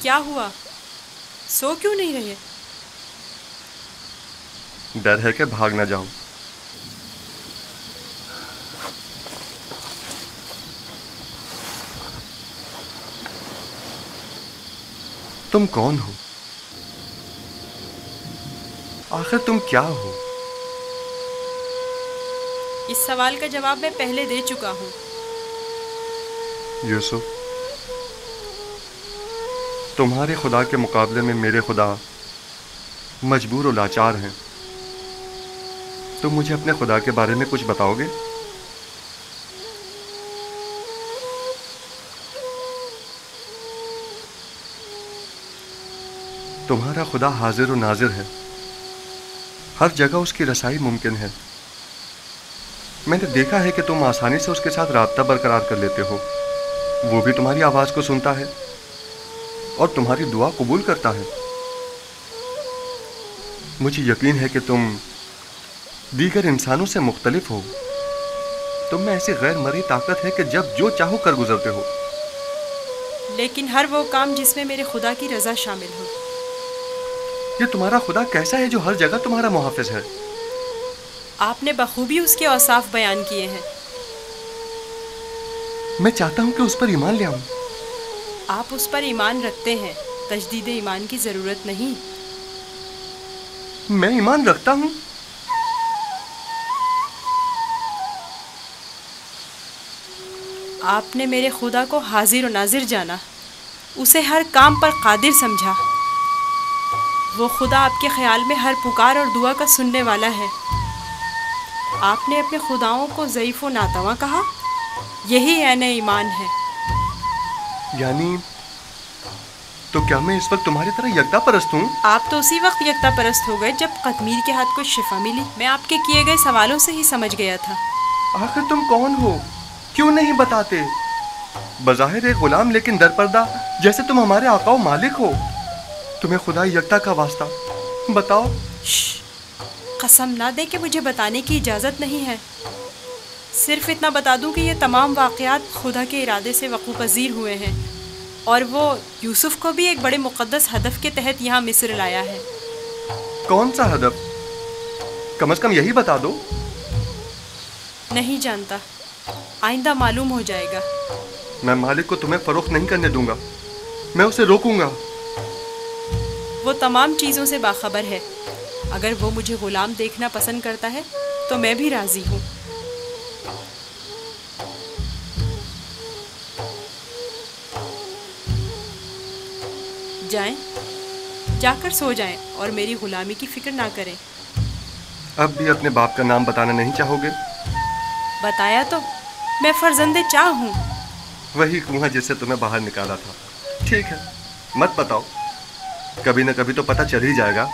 क्या हुआ? सो क्यों नहीं रहे? डर है कि भाग ना जाऊं। तुम कौन हो? आखिर तुम क्या हो? इस सवाल का जवाब मैं पहले दे चुका हूँ। यूसुफ, तुम्हारे खुदा के मुकाबले में मेरे खुदा मजबूर और लाचार हैं। तुम मुझे अपने खुदा के बारे में कुछ बताओगे? तुम्हारा खुदा हाजिर और नाजिर है, हर जगह उसकी रसाई मुमकिन है। मैंने देखा है कि तुम आसानी से उसके साथ राब्ता बरकरार कर लेते हो। वो भी तुम्हारी आवाज को सुनता है और तुम्हारी दुआ कबूल करता है। मुझे यकीन है कि तुम दीगर इंसानों से मुख्तलिफ हो। तुम में ऐसी गैर मरी ताकत है कि जब जो चाहो कर गुजरते हो। लेकिन हर वो काम जिसमें मेरे खुदा की रजा शामिल हो। ये तुम्हारा खुदा कैसा है जो हर जगह तुम्हारा मुहाफिज है? आपने बखूबी उसके औसाफ बयान किए हैं। मैं चाहता हूं कि उस पर ईमान ले आऊं। आप उस पर ईमान रखते हैं, तजदीद ईमान की जरूरत नहीं। मैं ईमान रखता हूं। आपने मेरे खुदा को हाजिर और नाजिर जाना, उसे हर काम पर कादिर समझा। वो खुदा आपके ख्याल में हर पुकार और दुआ का सुनने वाला है। आपने अपने खुदाओं को ज़ईफ़ व नातवा कहा। यही ऐन ईमान है। यानी तो क्या मैं इस वक्त तुम्हारी तरह यकता परस्त हूँ? आप तो उसी वक्त यकता परस्त हो गए जब कतमीर के हाथ को शिफा मिली। मैं आपके किए गए सवालों से ही समझ गया था। आखिर तुम कौन हो? क्यों नहीं बताते? बज़ाहिर एक गुलाम लेकिन दरपर्दा, जैसे तुम हमारे आका व मालिक हो। तुम्हें खुदा यकता का वास्ता बताओ। कसम ना दे कि मुझे बताने की इजाज़त नहीं है। सिर्फ इतना बता दूं कि ये तमाम वाक़यात खुदा के इरादे से वक़ू पज़ीर हुए हैं और वो यूसुफ को भी एक बड़े मुक़द्दस हदफ के तहत यहाँ मिस्र लाया है। कौन सा हदफ? कम से कम यही बता दो। नहीं जानता, आइंदा मालूम हो जाएगा। मैं मालिक को तुम्हें फरोख्त नहीं करने दूंगा। मैं उसे रोकूंगा। वो तमाम चीज़ों से बाखबर है। अगर वो मुझे गुलाम देखना पसंद करता है तो मैं भी राज़ी हूँ। जाएं, जाकर सो जाएं और मेरी गुलामी की फिक्र ना करें। अब भी अपने बाप का नाम बताना नहीं चाहोगे? बताया तो, मैं फर्जंदे चाह हूँ। वही कुआं जिससे तुम्हें बाहर निकाला था। ठीक है, मत बताओ। कभी न कभी तो पता चल ही जाएगा।